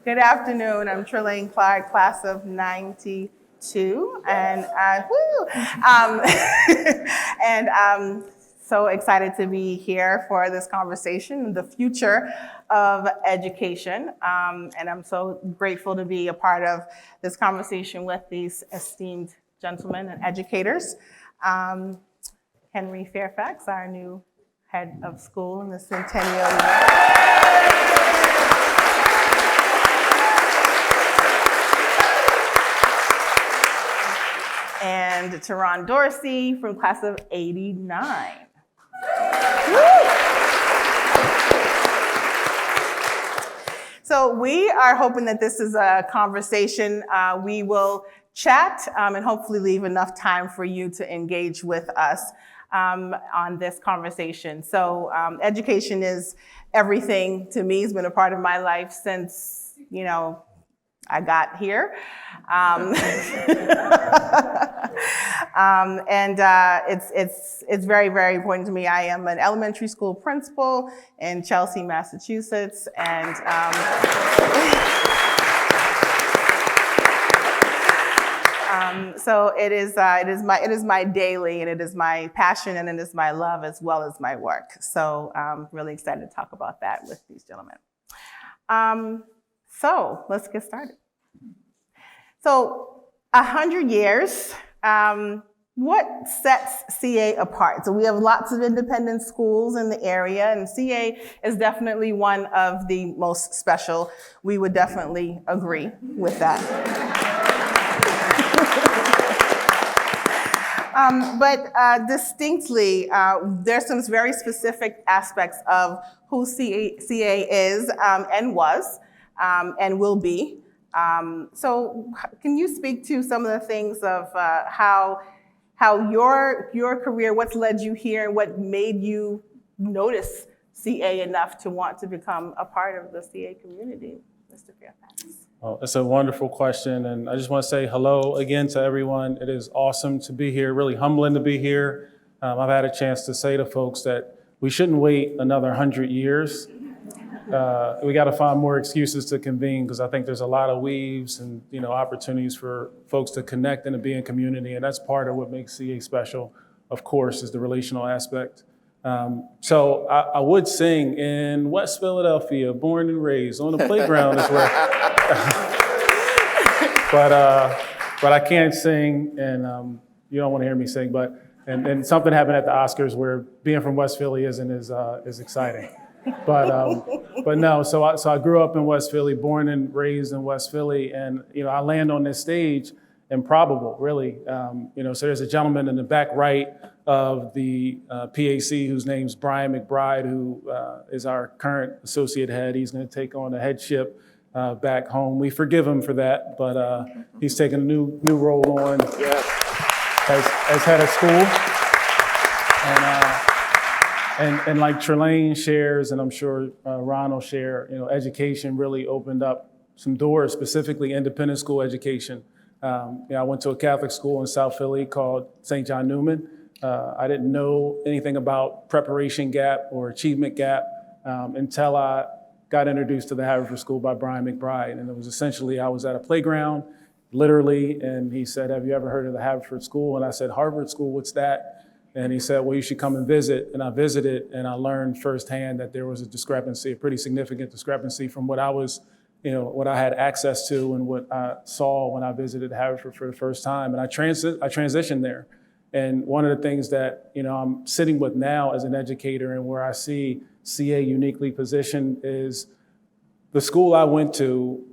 Good afternoon. I'm Trelane Clark, class of '92, and I'm so excited to be here for this conversation, the future of education, and I'm so grateful to be a part of this conversation with these esteemed gentlemen and educators. Henry Fairfax, our new head of school in the Centennial. And Turahn Dorsey from class of '89. So we are hoping that this is a conversation. We will chat and hopefully leave enough time for you to engage with us on this conversation. So education is everything to me. It's been a part of my life since, I got here. It's very, very important to me. I am an elementary school principal in Chelsea, Massachusetts, and so it is my daily, and it is my passion, and it is my love as well as my work. So I'm really excited to talk about that with these gentlemen. So let's get started. So 100 years, what sets CA apart? So we have lots of independent schools in the area, and CA is definitely one of the most special. We would definitely agree with that. But distinctly, there's some very specific aspects of who CA is and was and will be. So can you speak to some of the things of how your career, what's led you here, and what made you notice CA enough to want to become a part of the CA community, Mr. Fairfax? Well, it's a wonderful question, and I just want to say hello again to everyone. It is awesome to be here, really humbling to be here. I've had a chance to say to folks that we shouldn't wait another 100 years. We got to find more excuses to convene, because I think there's a lot of weaves and opportunities for folks to connect and to be in community, and that's part of what makes CA special. Of course, is the relational aspect. So I would sing in West Philadelphia, born and raised on the playground is where, but I can't sing, and you don't want to hear me sing. But and something happened at the Oscars where being from West Philly isn't as exciting. But no. So I grew up in West Philly, born and raised in West Philly, and I land on this stage improbable, really. So there's a gentleman in the back right of the PAC whose name's Brian McBride, who is our current associate head. He's going to take on the headship back home. We forgive him for that, but he's taking a new role on as head of school. And like Trelane shares, and I'm sure Ron will share, education really opened up some doors, specifically independent school education. I went to a Catholic school in South Philly called St. John Newman. I didn't know anything about preparation gap or achievement gap until I got introduced to the Haverford School by Brian McBride. And it was essentially, I was at a playground, literally, and he said, "Have you ever heard of the Haverford School?" And I said, "Harvard School, what's that?" And he said, "Well, you should come and visit." And I visited, and I learned firsthand that there was a discrepancy, a pretty significant discrepancy from what I was, what I had access to and what I saw when I visited Haverford for the first time. And I transitioned there. And one of the things that, I'm sitting with now as an educator, and where I see CA uniquely positioned, is the school I went to,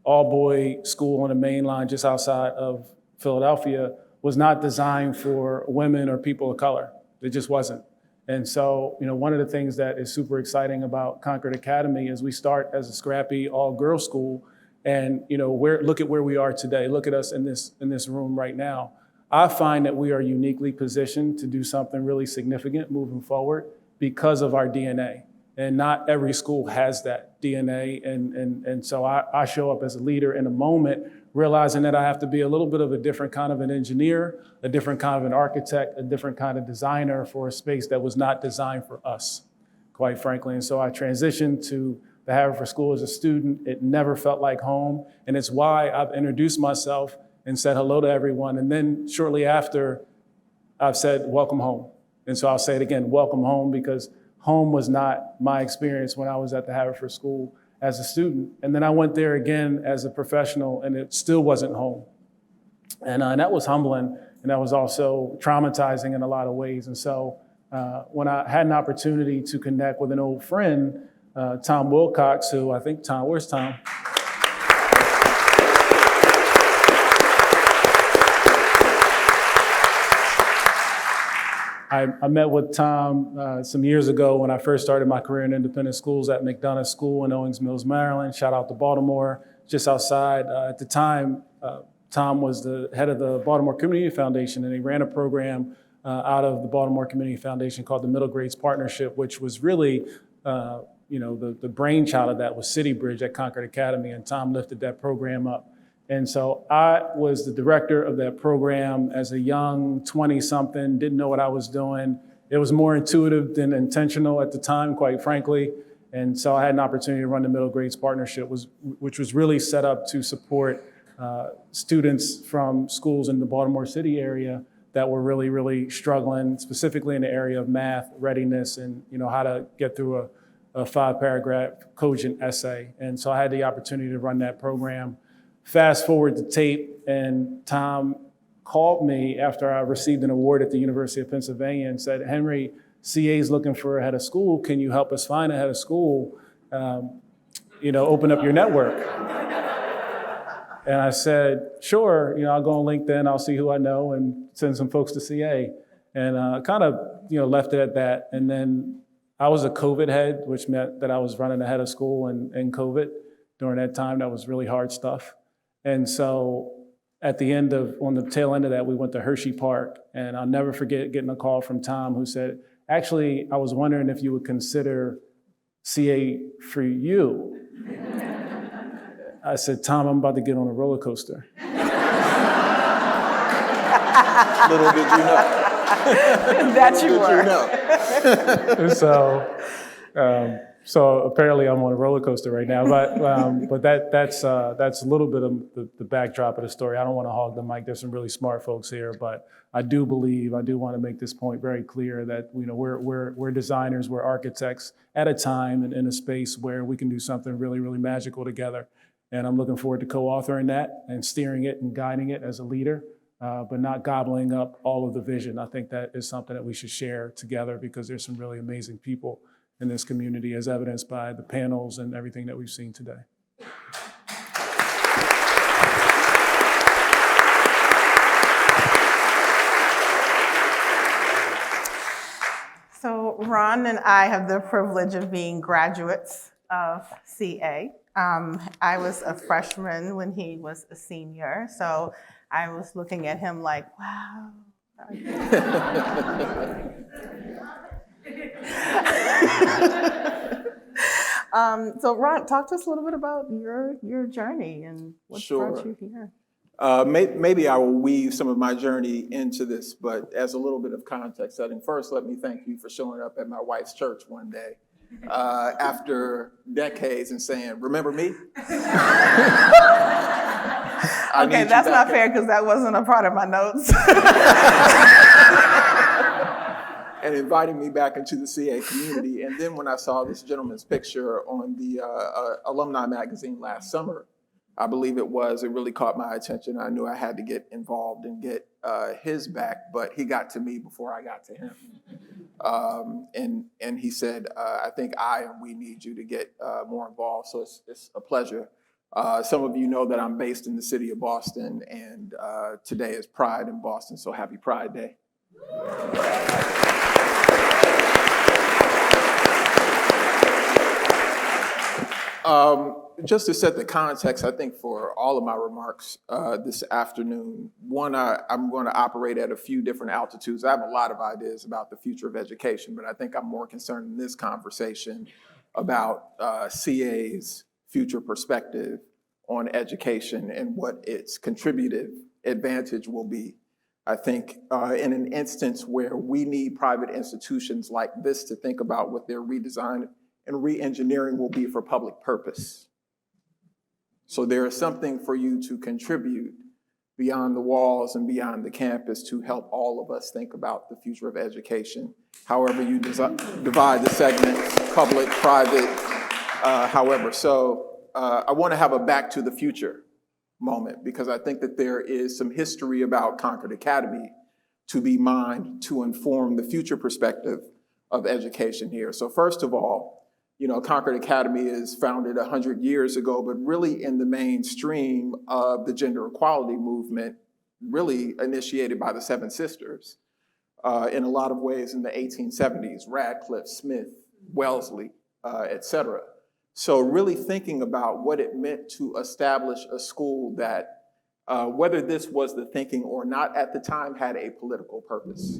all-boy school on the main line just outside of Philadelphia, was not designed for women or people of color. It just wasn't. And so, one of the things that is super exciting about Concord Academy is we start as a scrappy all-girls school, and look at where we are today. Look at us in this room right now. I find that we are uniquely positioned to do something really significant moving forward because of our DNA. And not every school has that DNA. And so I show up as a leader in a moment, realizing that I have to be a little bit of a different kind of an engineer, a different kind of an architect, a different kind of designer for a space that was not designed for us, quite frankly. And so I transitioned to the Haverford School as a student. It never felt like home. And it's why I've introduced myself and said hello to everyone. And then shortly after, I've said, welcome home. And so I'll say it again, welcome home, because home was not my experience when I was at the Haverford School as a student. And then I went there again as a professional, and it still wasn't home. And that was humbling, and that was also traumatizing in a lot of ways. And so when I had an opportunity to connect with an old friend, Tom Wilcox, who I think Tom, where's Tom? I met with Tom some years ago when I first started my career in independent schools at McDonough School in Owings Mills, Maryland. Shout out to Baltimore, just outside. At the time, Tom was the head of the Baltimore Community Foundation, and he ran a program out of the Baltimore Community Foundation called the Middle Grades Partnership, which was really, the brainchild of that was City Bridge at Concord Academy, and Tom lifted that program up. And so I was the director of that program as a young 20-something, didn't know what I was doing. It was more intuitive than intentional at the time, quite frankly. And so I had an opportunity to run the Middle Grades Partnership, which was really set up to support students from schools in the Baltimore City area that were really, really struggling, specifically in the area of math, readiness, and how to get through a 5-paragraph cogent essay. And so I had the opportunity to run that program. Fast forward the tape, and Tom called me after I received an award at the University of Pennsylvania and said, Henry, CA's looking for a head of school. Can you help us find a head of school? Open up your network. And I said, sure, I'll go on LinkedIn, I'll see who I know and send some folks to CA. And kind of, left it at that. And then I was a COVID head, which meant that I was running a head of school and COVID during that time. That was really hard stuff. And so on the tail end of that, we went to Hershey Park, and I'll never forget getting a call from Tom who said, actually, I was wondering if you would consider CA for you. I said, Tom, I'm about to get on a roller coaster. Little did you know. That you were. So apparently I'm on a roller coaster right now, but that's a little bit of the backdrop of the story. I don't want to hog the mic. There's some really smart folks here, but I do want to make this point very clear that we're designers, we're architects at a time and in a space where we can do something really, really magical together. And I'm looking forward to co-authoring that and steering it and guiding it as a leader, but not gobbling up all of the vision. I think that is something that we should share together because there's some really amazing people in this community, as evidenced by the panels and everything that we've seen today. So Ron and I have the privilege of being graduates of CA. I was a freshman when he was a senior, so I was looking at him like, wow. So Ron, talk to us a little bit about your journey and what brought you here. Maybe I will weave some of my journey into this, but as a little bit of context setting, first let me thank you for showing up at my wife's church one day after decades and saying, remember me? Okay, that's not fair because that wasn't a part of my notes. And inviting me back into the CA community. And then when I saw this gentleman's picture on the alumni magazine last summer, I believe it really caught my attention. I knew I had to get involved and get his back, but he got to me before I got to him. And he said, I think we need you to get more involved. So it's a pleasure. Some of you know that I'm based in the city of Boston, and today is Pride in Boston, so happy Pride Day. Just to set the context, I think, for all of my remarks this afternoon, one, I'm going to operate at a few different altitudes. I have a lot of ideas about the future of education, but I think I'm more concerned in this conversation about CA's future perspective on education and what its contributive advantage will be. I think in an instance where we need private institutions like this to think about what their redesign and re-engineering will be for public purpose. So there is something for you to contribute beyond the walls and beyond the campus to help all of us think about the future of education, however you divide the segments, public, private, however. So I want to have a back to the future moment, because I think that there is some history about Concord Academy to be mined to inform the future perspective of education here. So first of all, you know, Concord Academy is founded 100 years ago, but really in the mainstream of the gender equality movement, really initiated by the Seven Sisters in a lot of ways in the 1870s, Radcliffe, Smith, Wellesley, et cetera. So really thinking about what it meant to establish a school that, whether this was the thinking or not at the time, had a political purpose.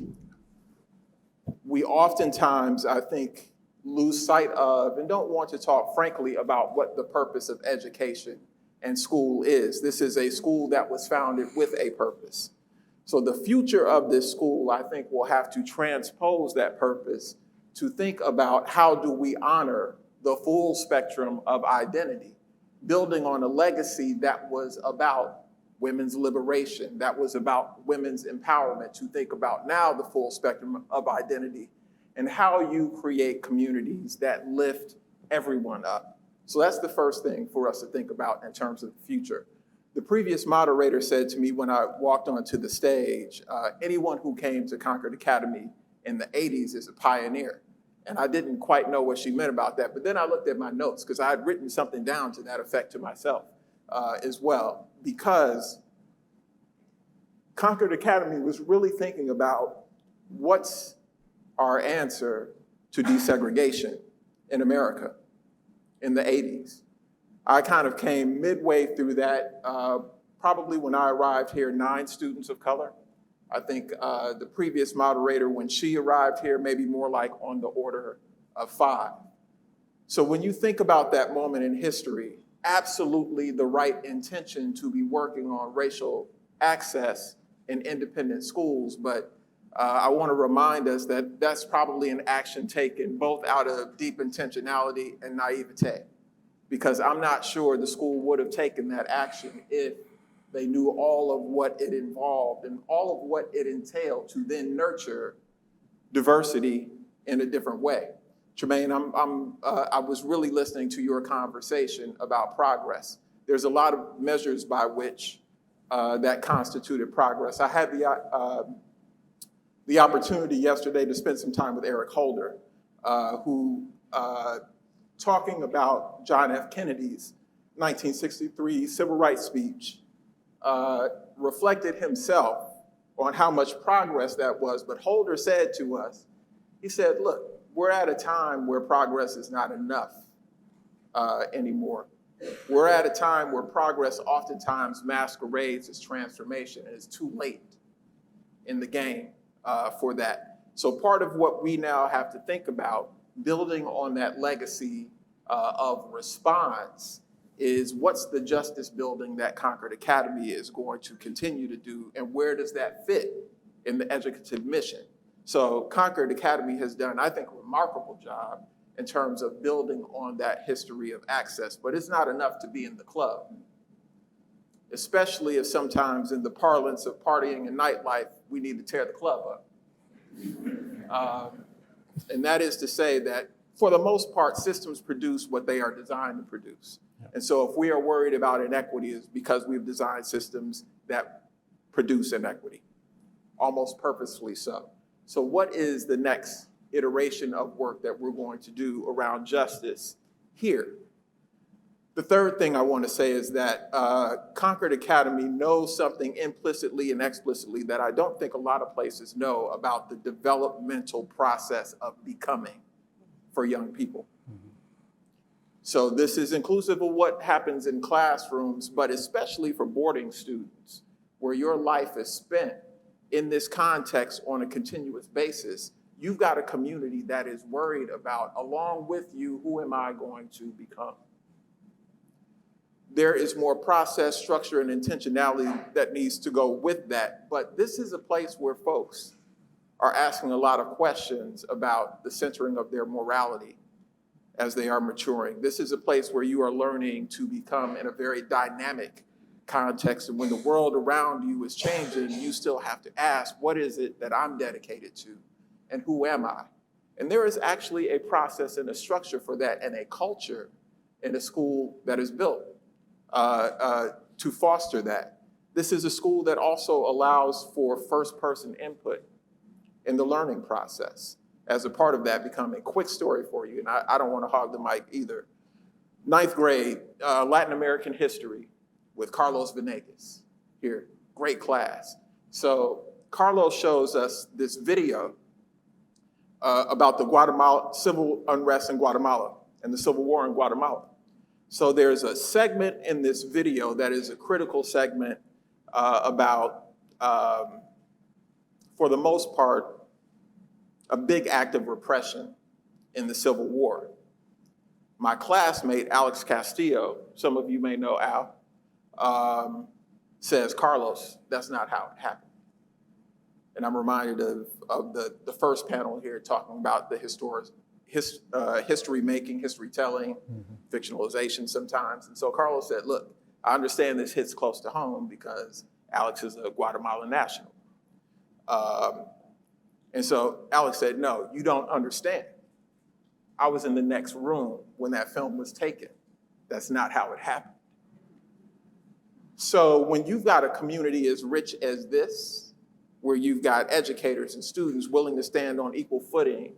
We oftentimes, I think, lose sight of and don't want to talk frankly about what the purpose of education and school is. This is a school that was founded with a purpose. So the future of this school, I think, will have to transpose that purpose to think about how do we honor the full spectrum of identity, building on a legacy that was about women's liberation, that was about women's empowerment, to think about now the full spectrum of identity and how you create communities that lift everyone up. So that's the first thing for us to think about in terms of the future. The previous moderator said to me when I walked onto the stage, anyone who came to Concord Academy in the 80s is a pioneer. And I didn't quite know what she meant about that, but then I looked at my notes because I had written something down to that effect to myself as well, because Concord Academy was really thinking about what's our answer to desegregation in America in the 80s. I kind of came midway through that, probably when I arrived here, 9 students of color. I think the previous moderator, when she arrived here, maybe more like on the order of 5. So when you think about that moment in history, absolutely the right intention to be working on racial access in independent schools, but I want to remind us that that's probably an action taken both out of deep intentionality and naivete, because I'm not sure the school would have taken that action if they knew all of what it involved and all of what it entailed to then nurture diversity in a different way. Tremaine, I was really listening to your conversation about progress. There's a lot of measures by which that constituted progress. I had the opportunity yesterday to spend some time with Eric Holder, who, talking about John F. Kennedy's 1963 civil rights speech, reflected himself on how much progress that was. But Holder said to us, he said, look, we're at a time where progress is not enough anymore. We're at a time where progress oftentimes masquerades as transformation, and it's too late in the game for that. So part of what we now have to think about, building on that legacy of response, is what's the justice building that Concord Academy is going to continue to do, and where does that fit in the educative mission? So Concord Academy has done, I think, a remarkable job in terms of building on that history of access, but it's not enough to be in the club, especially if sometimes in the parlance of partying and nightlife, we need to tear the club up. And that is to say that for the most part, systems produce what they are designed to produce. And so if we are worried about inequity, it's because we've designed systems that produce inequity, almost purposefully so. So what is the next iteration of work that we're going to do around justice here? The third thing I want to say is that Concord Academy knows something implicitly and explicitly that I don't think a lot of places know about the developmental process of becoming for young people. So this is inclusive of what happens in classrooms, but especially for boarding students, where your life is spent in this context on a continuous basis. You've got a community that is worried about, along with you, who am I going to become? There is more process, structure, and intentionality that needs to go with that. But this is a place where folks are asking a lot of questions about the centering of their morality as they are maturing. This is a place where you are learning to become in a very dynamic context. And when the world around you is changing, you still have to ask, what is it that I'm dedicated to? And who am I? And there is actually a process and a structure for that and a culture in a school that is built to foster that. This is a school that also allows for first-person input in the learning process. As a part of that, become a quick story for you, and I don't want to hog the mic either. 9th grade, Latin American history with Carlos Venegas here, great class. So Carlos shows us this video about the Guatemala civil unrest in Guatemala and the Civil War in Guatemala. So there's a segment in this video that is a critical segment about, for the most part, a big act of repression in the Civil War. My classmate, Alex Castillo, some of you may know Al, says, Carlos, that's not how it happened. And I'm reminded of the first panel here talking about the history making, history telling, fictionalization sometimes. And so Carlos said, look, I understand this hits close to home because Alex is a Guatemalan national. And so Alex said, no, you don't understand. I was in the next room when that film was taken. That's not how it happened. So when you've got a community as rich as this, where you've got educators and students willing to stand on equal footing,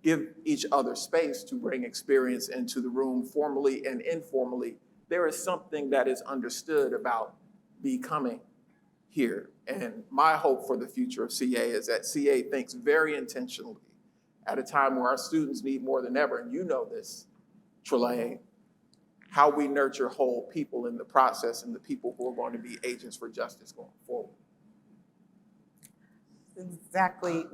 give each other space to bring experience into the room formally and informally, there is something that is understood about becoming here. And my hope for the future of CA is that CA thinks very intentionally at a time where our students need more than ever, and you know this, Trelane, how we nurture whole people in the process and the people who are going to be agents for justice going forward. Exactly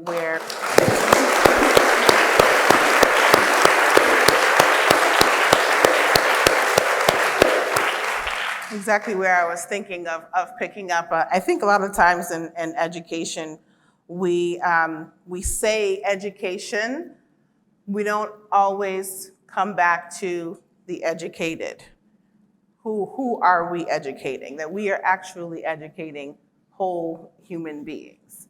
where I was thinking of picking up. I think a lot of times in education, we say education, we don't always come back to the educated. Who are we educating? That we are actually educating whole human beings.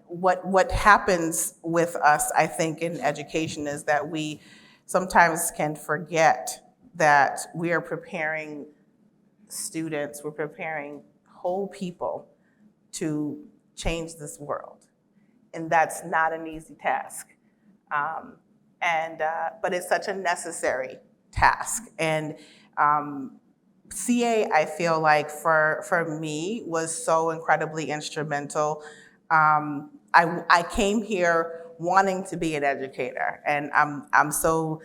What happens with us, I think, in education is that we sometimes can forget that we are preparing students, we're preparing whole people to change this world. And that's not an easy task. But it's such a necessary task. And CA, I feel like for me, was so incredibly instrumental. I came here wanting to be an educator, and I'm so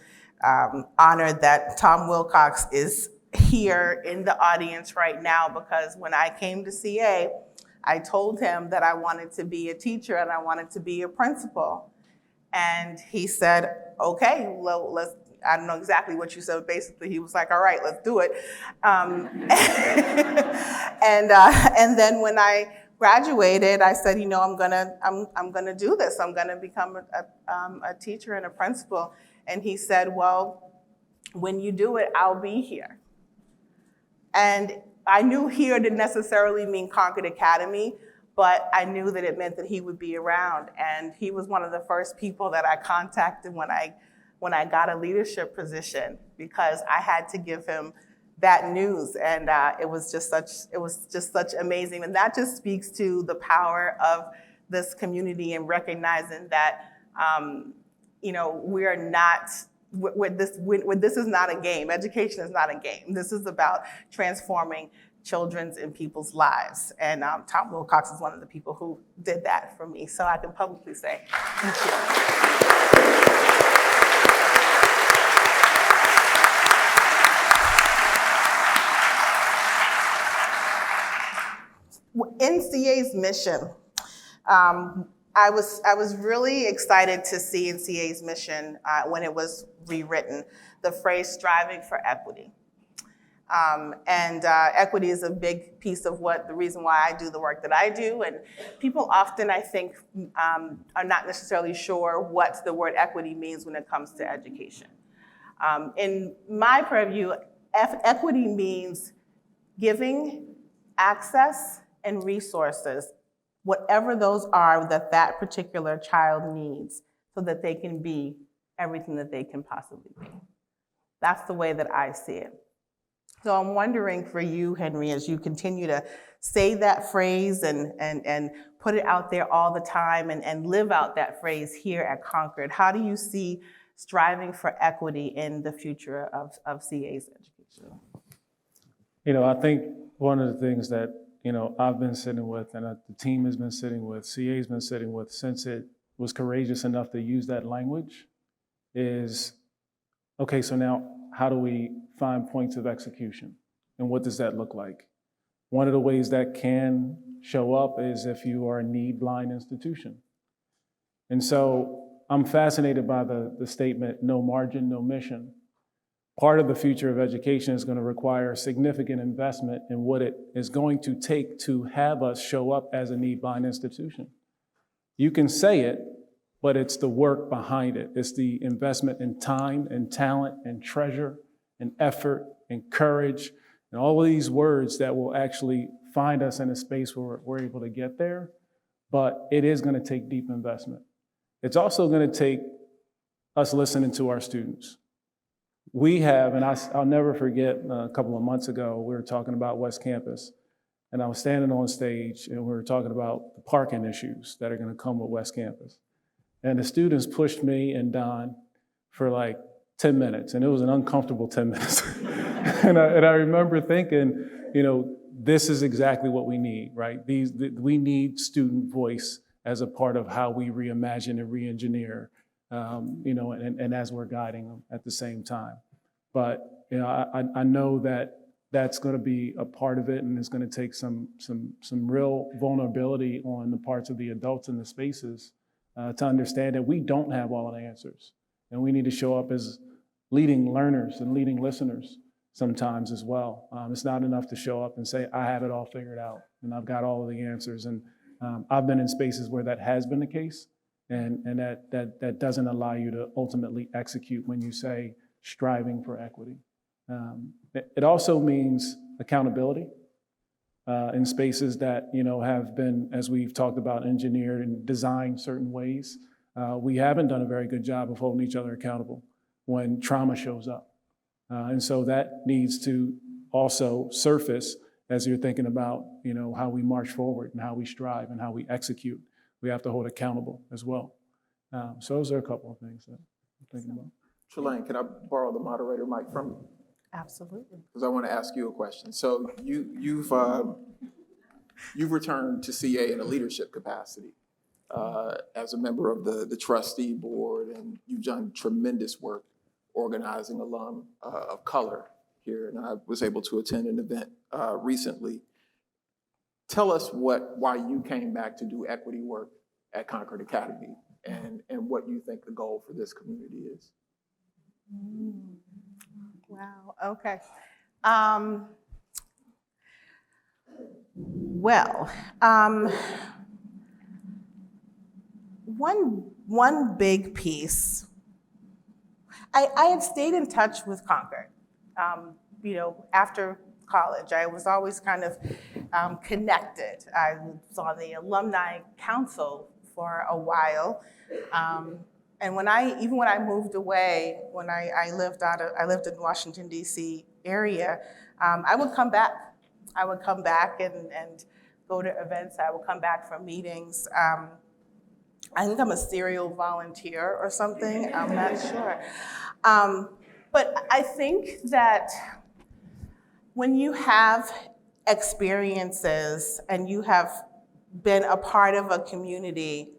honored that Tom Wilcox is here in the audience right now, because when I came to CA, I told him that I wanted to be a teacher and I wanted to be a principal. And he said, okay, well, let's, I don't know exactly what you said, but basically he was like, all right, let's do it. And then when I graduated, I said, you know, I'm gonna do this. I'm gonna become a teacher and a principal. And he said, well, when you do it, I'll be here. And I knew here didn't necessarily mean Concord Academy, but I knew that it meant that he would be around. And he was one of the first people that I contacted when I got a leadership position, because I had to give him that news. And it was just such amazing. And that just speaks to the power of this community and recognizing that, you know, this is not a game. Education is not a game. This is about transforming children's and people's lives. And Tom Wilcox is one of the people who did that for me. So I can publicly say thank you. In CA's mission, I was really excited to see in CA's mission when it was rewritten, the phrase striving for equity. Equity is a big piece of the reason why I do the work that I do. And people often, I think, are not necessarily sure what the word equity means when it comes to education. In my purview, equity means giving access and resources, whatever those are that particular child needs, so that they can be everything that they can possibly be. That's the way that I see it. So I'm wondering for you, Henry, as you continue to say that phrase and put it out there all the time and live out that phrase here at Concord, how do you see striving for equity in the future of CA's education? I think one of the things that, I've been sitting with and the team has been sitting with, CA's been sitting with since it was courageous enough to use that language is, okay, so now how do we find points of execution? And what does that look like? One of the ways that can show up is if you are a need-blind institution. And so I'm fascinated by the statement, no margin, no mission. Part of the future of education is going to require significant investment in what it is going to take to have us show up as a need-blind institution. You can say it, but it's the work behind it. It's the investment in time and talent and treasure and effort and courage and all of these words that will actually find us in a space where we're able to get there. But it is going to take deep investment. It's also going to take us listening to our students. We have, and I'll never forget, a couple of months ago, we were talking about West Campus, and I was standing on stage, and we were talking about the parking issues that are going to come with West Campus. And the students pushed me and Don for like 10 minutes, and it was an uncomfortable 10 minutes. and I remember thinking, this is exactly what we need, right? We need student voice as a part of how we reimagine and re-engineer, and as we're guiding them at the same time. But I know that that's going to be a part of it, and it's going to take some real vulnerability on the parts of the adults in the spaces to understand that we don't have all the answers, and we need to show up as leading learners and leading listeners sometimes as well. It's not enough to show up and say, I have it all figured out, and I've got all of the answers. And I've been in spaces where that has been the case, and that doesn't allow you to ultimately execute when you say striving for equity. It also means accountability in spaces that have been, as we've talked about, engineered and designed certain ways. We haven't done a very good job of holding each other accountable when trauma shows up. And so that needs to also surface as you're thinking about how we march forward and how we strive and how we execute. We have to hold accountable as well. So those are a couple of things that I'm thinking about. Trelane, can I borrow the moderator mic from you? Absolutely. Because I want to ask you a question. So you've returned to CA in a leadership capacity as a member of the trustee board, and you've done tremendous work organizing alum of color here. And I was able to attend an event recently. Tell us why you came back to do equity work at Concord Academy, and what you think the goal for this community is. Wow, okay. One big piece, I had stayed in touch with Concord. After college, I was always kind of connected. I was on the alumni council for a while. And when I moved away, when I lived in Washington, D.C. area, I would come back. I would come back and go to events. I would come back from meetings. I think I'm a serial volunteer or something. I'm not sure. But I think that when you have experiences and you have been a part of a community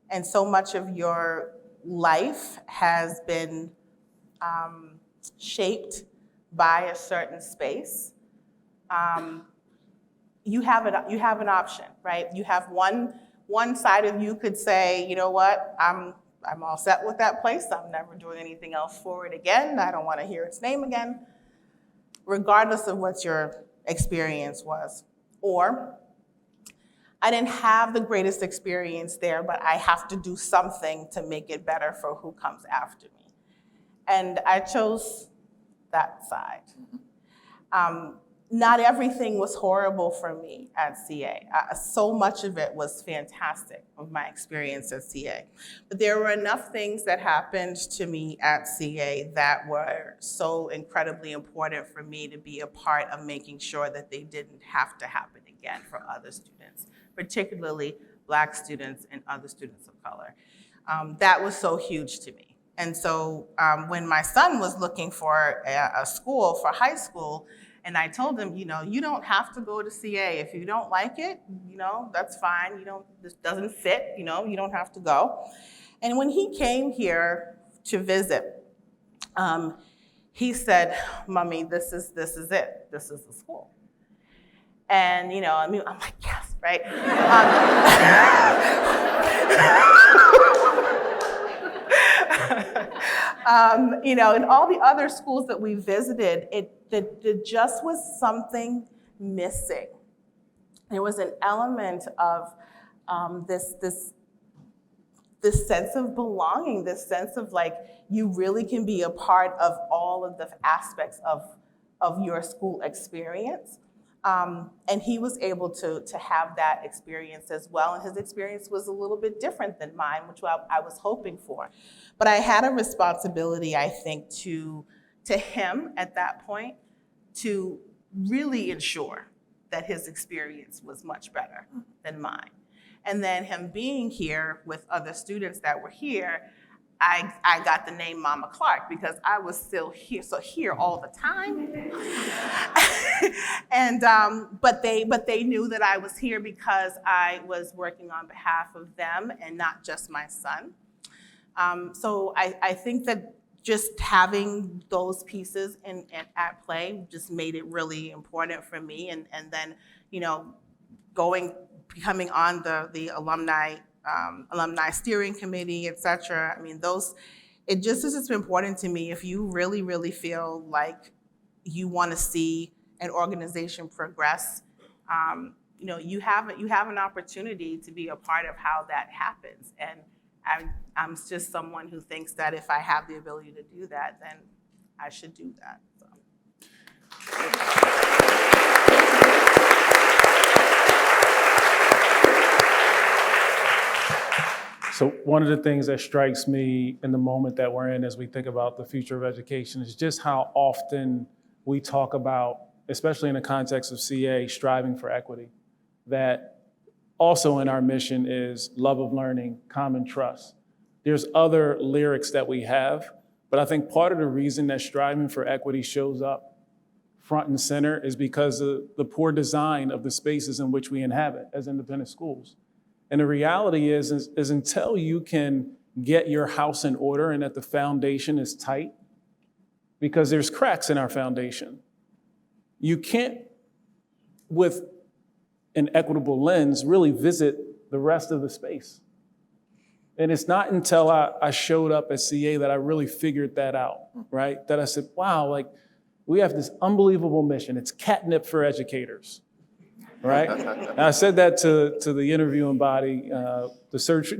and so much of your life has been shaped by a certain space, you have an option, right? You have one side of you could say, you know what, I'm all set with that place. I'm never doing anything else for it again. I don't want to hear its name again. regardless of what your experience was. Or I didn't have the greatest experience there, but I have to do something to make it better for who comes after me. And I chose that side. Not everything was horrible for me at CA. So much of it was fantastic of my experience at CA. But there were enough things that happened to me at CA that were so incredibly important for me to be a part of making sure that they didn't have to happen again for other students, particularly Black students and other students of color. That was so huge to me. And so when my son was looking for a school for high school, and I told him, you don't have to go to CA. If you don't like it, that's fine. This doesn't fit, you don't have to go. And when he came here to visit, he said, Mommy, this is it. This is the school. And, I'm like, yes, right? In all the other schools that we visited, it just was something missing. There was an element of this sense of belonging, this sense of like, you really can be a part of all of the aspects of your school experience. And he was able to have that experience as well. And his experience was a little bit different than mine, which I was hoping for. But I had a responsibility, I think, to him at that point to really ensure that his experience was much better than mine. And then him being here with other students that were here, I got the name Mama Clark because I was still here all the time. And but they knew that I was here because I was working on behalf of them and not just my son. So I think that just having those pieces at play just made it really important for me. And then becoming on the alumni steering committee, et cetera. I mean, it just is important to me. If you really, really feel like you want to see an organization progress, you have an opportunity to be a part of how that happens. And I'm just someone who thinks that if I have the ability to do that, then I should do that. So one of the things that strikes me in the moment that we're in as we think about the future of education is just how often we talk about, especially in the context of CA, striving for equity. That also in our mission is love of learning, common trust. There's other lyrics that we have, but I think part of the reason that striving for equity shows up front and center is because of the poor design of the spaces in which we inhabit as independent schools. And the reality is until you can get your house in order and that the foundation is tight, because there's cracks in our foundation, you can't, with an equitable lens, really visit the rest of the space. And it's not until I showed up at CA that I really figured that out, right? That I said, wow, like we have this unbelievable mission. It's catnip for educators. Right? And I said that to the interviewing body, the search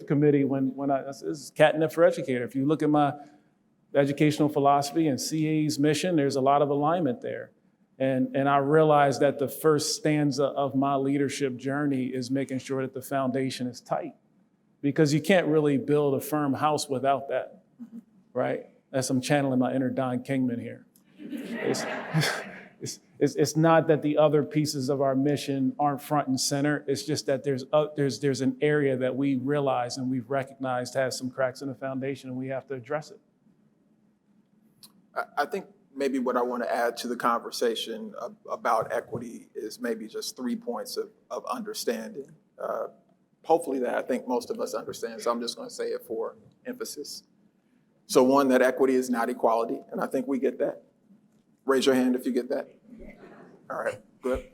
committee when I said, this is catnip for educator. If you look at my educational philosophy and CA's mission, there's a lot of alignment there. And I realized that the first stanza of my leadership journey is making sure that the foundation is tight. Because you can't really build a firm house without that, right? As I'm channeling my inner Don Kingman here. It's not that the other pieces of our mission aren't front and center. It's just that there's an area that we realize and we've recognized has some cracks in the foundation and we have to address it. I think maybe what I want to add to the conversation about equity is maybe just 3 points of understanding. Hopefully that I think most of us understand, so I'm just going to say it for emphasis. So one, that equity is not equality, and I think we get that. Raise your hand if you get that. All right, good.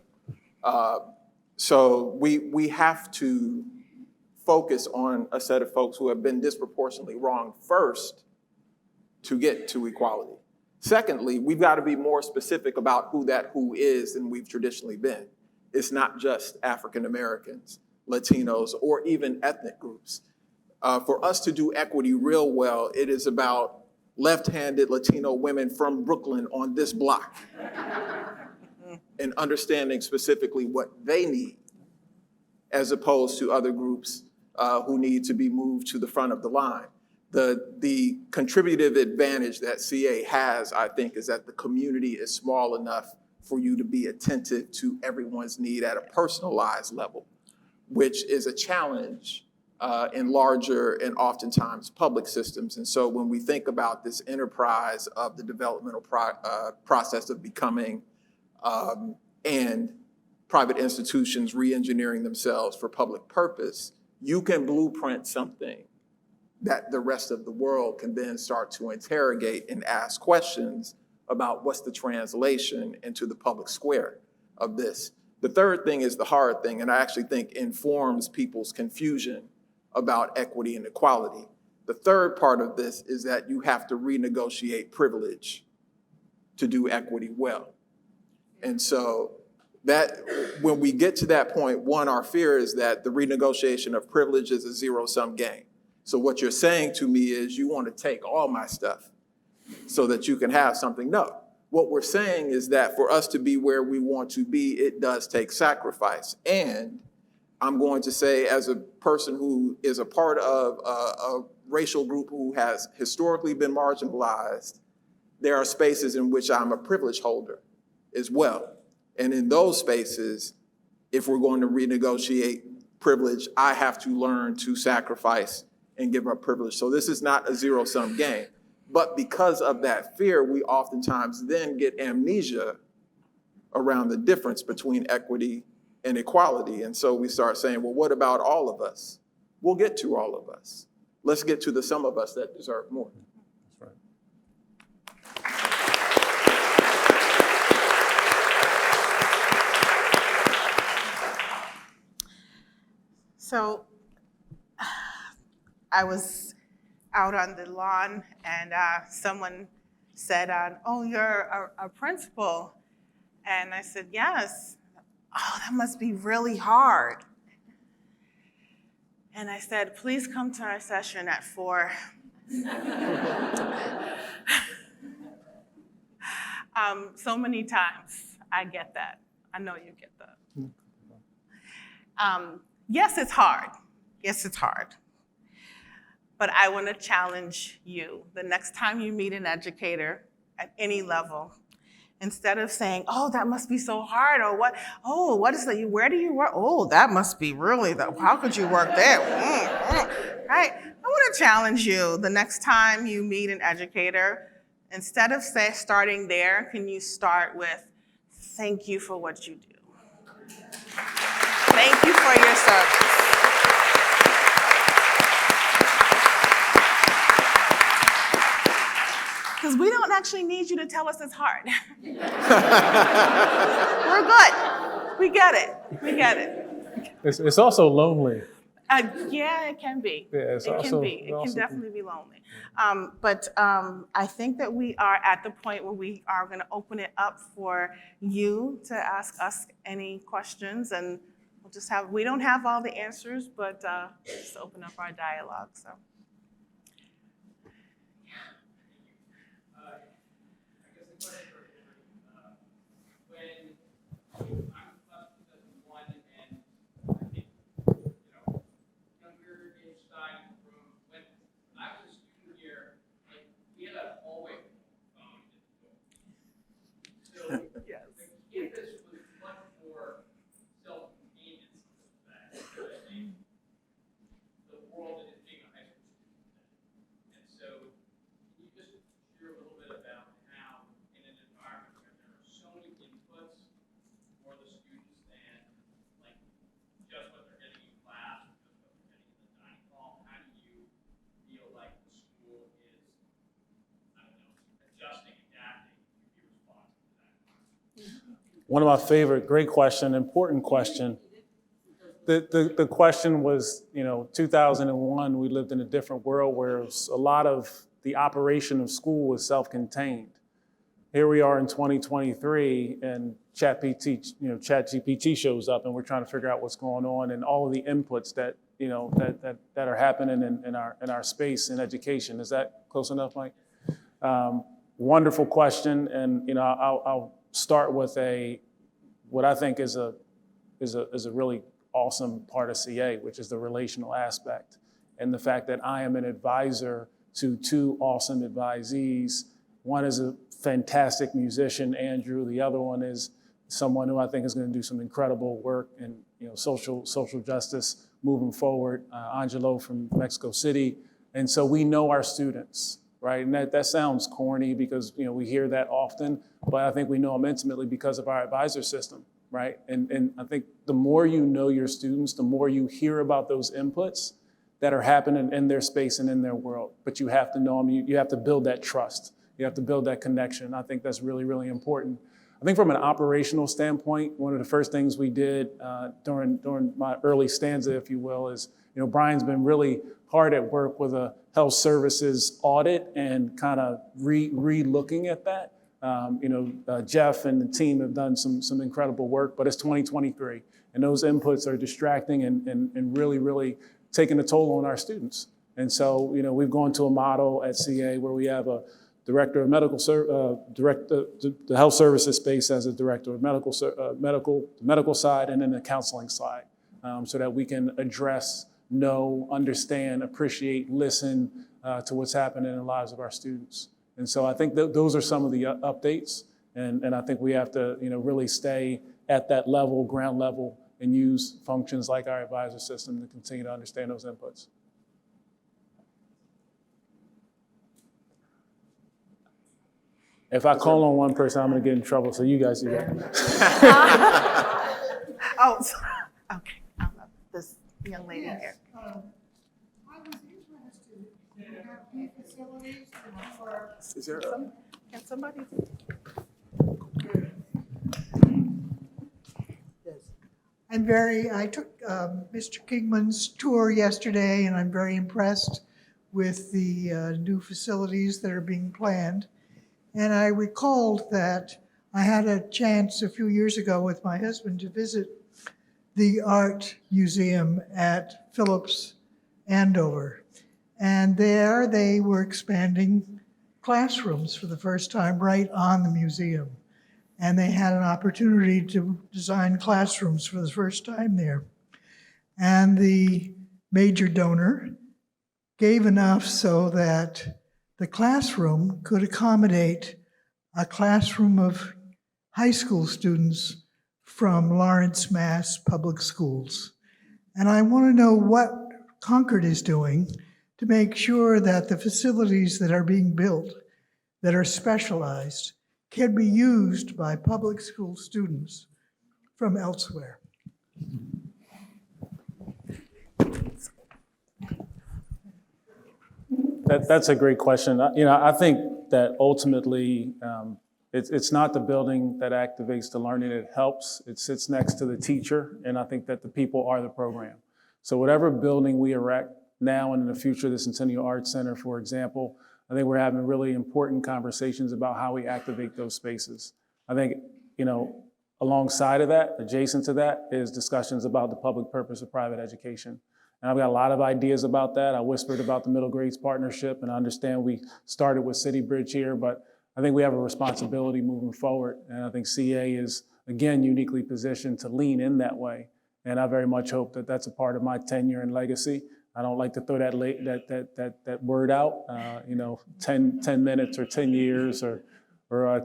So we have to focus on a set of folks who have been disproportionately wronged first to get to equality. Secondly, we've got to be more specific about who that who is than we've traditionally been. It's not just African Americans, Latinos, or even ethnic groups. For us to do equity real well, it is about left-handed Latino women from Brooklyn on this block and understanding specifically what they need, as opposed to other groups who need to be moved to the front of the line. The contributive advantage that CA has, I think, is that the community is small enough for you to be attentive to everyone's need at a personalized level, which is a challenge in larger and oftentimes public systems. And so when we think about this enterprise of the developmental process of becoming and private institutions re-engineering themselves for public purpose, you can blueprint something that the rest of the world can then start to interrogate and ask questions about what's the translation into the public square of this. The third thing is the hard thing, and I actually think informs people's confusion about equity and equality. The third part of this is that you have to renegotiate privilege to do equity well. And so that when we get to that point, one, our fear is that the renegotiation of privilege is a zero-sum game. So what you're saying to me is you want to take all my stuff so that you can have something. No, what we're saying is that for us to be where we want to be, it does take sacrifice. And I'm going to say, as a person who is a part of a racial group who has historically been marginalized, there are spaces in which I'm a privilege holder as well. And in those spaces, if we're going to renegotiate privilege, I have to learn to sacrifice and give up privilege. So this is not a zero-sum game. But because of that fear, we oftentimes then get amnesia around the difference between equity and equality. And so we start saying, well, what about all of us? We'll get to all of us. Let's get to the some of us that deserve more. That's right. So I was out on the lawn and someone said, oh, you're a principal. And I said, yes. Oh, that must be really hard. And I said, please come to our session at 4. So many times I get that. I know you get that. Yes, it's hard. Yes, it's hard. But I want to challenge you. The next time you meet an educator at any level, instead of saying, oh, that must be so hard, or what, oh, what is that, where do you work? Oh, that must be really, how could you work there? Right? I want to challenge you. The next time you meet an educator, instead of starting there, can you start with, thank you for what you do. Thank you for your service. Because we don't actually need you to tell us it's hard. We're good. We get it. We get it. It's also lonely. Yeah, it can be. Yeah, it can be. It can definitely be lonely. But I think that we are at the point where we are going to open it up for you to ask us any questions, and we'll just we don't have all the answers, but just open up our dialogue. So. One of my favorite, great question, important question. The question was, 2001, we lived in a different world where a lot of the operation of school was self-contained. here we are in 2023, and ChatGPT shows up, and we're trying to figure out what's going on, and all of the inputs that that are happening in our space in education. Is that close enough, Mike? Wonderful question, and I'll start with what I think is a really awesome part of CA, which is the relational aspect, and the fact that I am an advisor to two awesome advisees. One is a fantastic musician, Andrew. The other one is someone who I think is going to do some incredible work in social justice moving forward, Angelo from Mexico City. And so we know our students, right? And that sounds corny because we hear that often, but I think we know them intimately because of our advisor system, right? And I think the more you know your students, the more you hear about those inputs that are happening in their space and in their world. But you have to know them. You have to build that trust. You have to build that connection. I think that's really, really important. I think from an operational standpoint, one of the first things we did during my early stanza, if you will, is, Brian's been really hard at work with a health services audit and kind of re-looking at that. Jeff and the team have done some incredible work, but it's 2023, and those inputs are distracting and really, really taking a toll on our students. And so, we've gone to a model at CA where we have a director of the health services space as a director of medical side, and then the counseling side, so that we can address, know, understand, appreciate, listen to what's happening in the lives of our students. And so I think those are some of the updates, and I think we have to really stay at that level, ground level, and use functions like our advisor system to continue to understand those inputs. If I call on one person, I'm going to get in trouble, so you guys do that. Okay. This young lady here. I was interested in having facilities for. Is there Can somebody? I took Mr. Kingman's tour yesterday, and I'm very impressed with the new facilities that are being planned. And I recalled that I had a chance a few years ago with my husband to visit the art museum at Phillips Andover. And there they were expanding classrooms for the first time right on the museum. And they had an opportunity to design classrooms for the first time there. And the major donor gave enough so that the classroom could accommodate a classroom of high school students from Lawrence, Mass. Public Schools. And I want to know what Concord is doing to make sure that the facilities that are being built, that are specialized, can be used by public school students from elsewhere. That's a great question. I think that ultimately it's not the building that activates the learning that helps. It sits next to the teacher, and I think that the people are the program. So whatever building we erect now and in the future, the Centennial Arts Center, for example, I think we're having really important conversations about how we activate those spaces. I think, alongside of that, adjacent to that, is discussions about the public purpose of private education. And I've got a lot of ideas about that. I whispered about the middle grades partnership, and I understand we started with City Bridge here, but I think we have a responsibility moving forward. And I think CA is, again, uniquely positioned to lean in that way. And I very much hope that that's a part of my tenure and legacy. I don't like to throw that word out, 10 minutes or 10 years or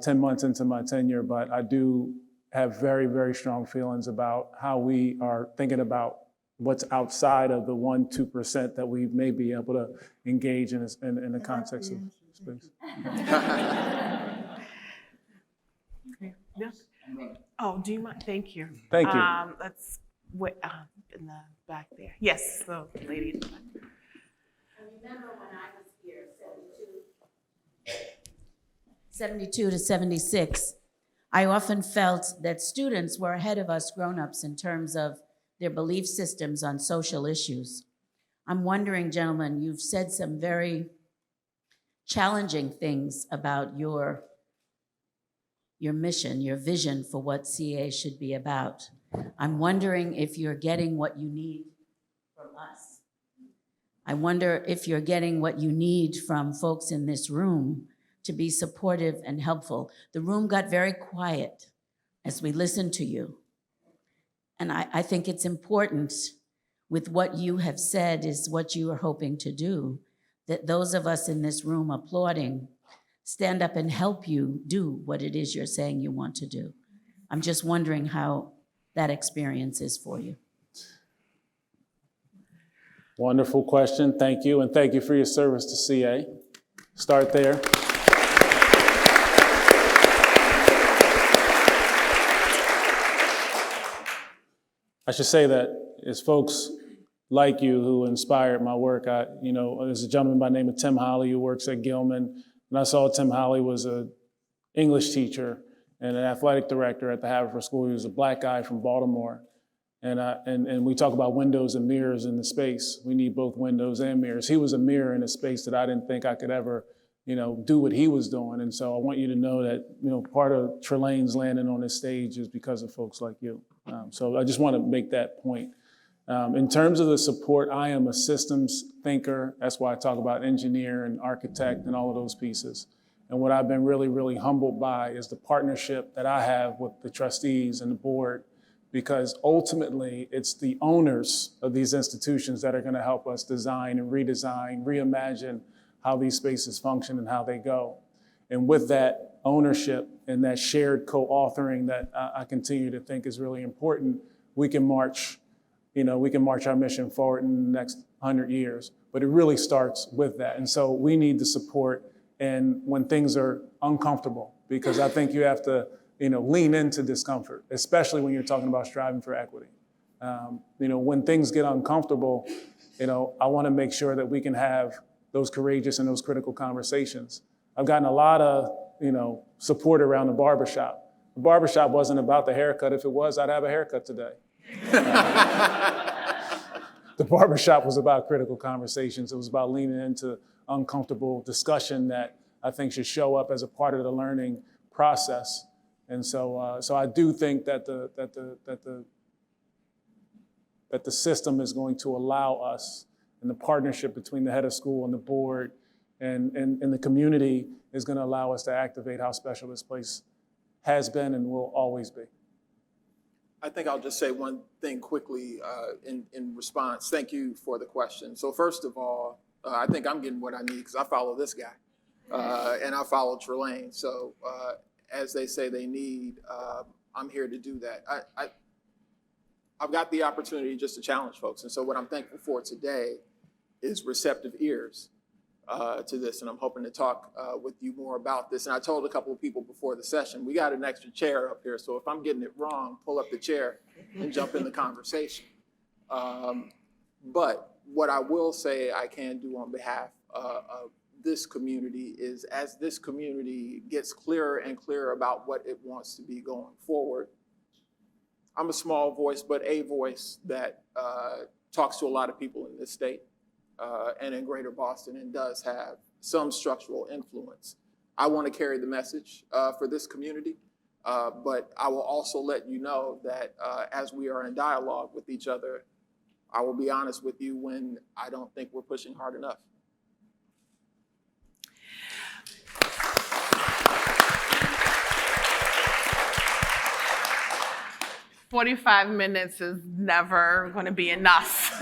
10 months into my tenure, but I do have very, very strong feelings about how we are thinking about what's outside of the 1-2% that we may be able to engage in the context of space. Oh, do you mind? Thank you. Thank you. Let's wait in the back there. Yes, the lady in the back. I remember when I was here, 72 to 76, I often felt that students were ahead of us grown-ups in terms of their belief systems on social issues. I'm wondering, gentlemen, you've said some very challenging things about your your mission, your vision for what CA should be about. I'm wondering if you're getting what you need from us. I wonder if you're getting what you need from folks in this room to be supportive and helpful. The room got very quiet as we listened to you. And I think it's important with what you have said is what you are hoping to do, that those of us in this room applauding stand up and help you do what it is you're saying you want to do. I'm just wondering how that experience is for you. Wonderful question. Thank you. And thank you for your service to CA. Start there. I should say that it's folks like you who inspired my work. There's a gentleman by the name of Tim Holly who works at Gilman. And I saw Tim Holly was an English teacher and an athletic director at the Haverford School. He was a black guy from Baltimore. And we talk about windows and mirrors in the space. We need both windows and mirrors. He was a mirror in a space that I didn't think I could ever, do what he was doing. And so I want you to know that, part of Trelane's landing on this stage is because of folks like you. So I just want to make that point. In terms of the support, I am a systems thinker. That's why I talk about engineer and architect and all of those pieces. And what I've been really, really humbled by is the partnership that I have with the trustees and the board, because ultimately it's the owners of these institutions that are going to help us design and redesign, reimagine how these spaces function and how they go. And with that ownership and that shared co-authoring that I continue to think is really important, we can march our mission forward in the next 100 years. But it really starts with that. And so we need the support and when things are uncomfortable, because I think you have to, lean into discomfort, especially when you're talking about striving for equity. When things get uncomfortable, I want to make sure that we can have those courageous and those critical conversations. I've gotten a lot of, support around the barbershop. The barbershop wasn't about the haircut. If it was, I'd have a haircut today. The barbershop was about critical conversations. It was about leaning into uncomfortable discussion that I think should show up as a part of the learning process. And so I do think that the system is going to allow us, and the partnership between the head of school and the board and the community is going to allow us to activate how special this place has been and will always be. I think I'll just say one thing quickly in response. Thank you for the question. So first of all, I think I'm getting what I need because I follow this guy and I follow Trelane. So as they say they need, I'm here to do that. I've got the opportunity just to challenge folks. And so what I'm thankful for today is receptive ears to this. And I'm hoping to talk with you more about this. And I told a couple of people before the session, we got an extra chair up here. So if I'm getting it wrong, pull up the chair and jump in the conversation. But what I will say I can do on behalf of this community is as this community gets clearer and clearer about what it wants to be going forward, I'm a small voice, but a voice that talks to a lot of people in this state and in greater Boston and does have some structural influence. I want to carry the message for this community, but I will also let you know that as we are in dialogue with each other, I will be honest with you when I don't think we're pushing hard enough. 45 minutes is never going to be enough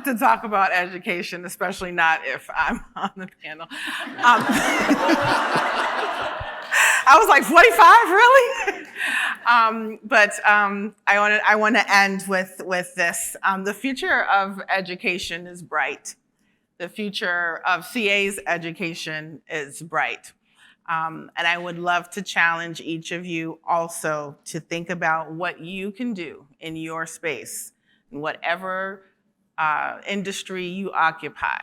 to talk about education, especially not if I'm on the panel. I was like, 45, really? But I want to end with this. The future of education is bright. The future of CA's education is bright. And I would love to challenge each of you also to think about what you can do in your space, in whatever industry you occupy,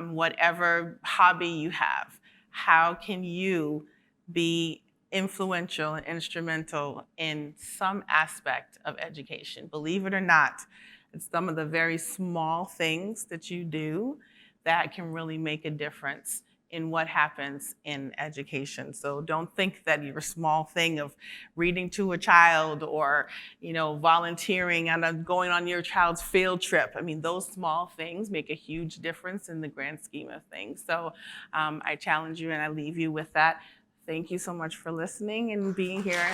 whatever hobby you have. How can you be influential and instrumental in some aspect of education? Believe it or not, it's some of the very small things that you do that can really make a difference in what happens in education. So don't think that your small thing of reading to a child or, volunteering and going on your child's field trip. I mean, those small things make a huge difference in the grand scheme of things. So I challenge you and I leave you with that. Thank you so much for listening and being here.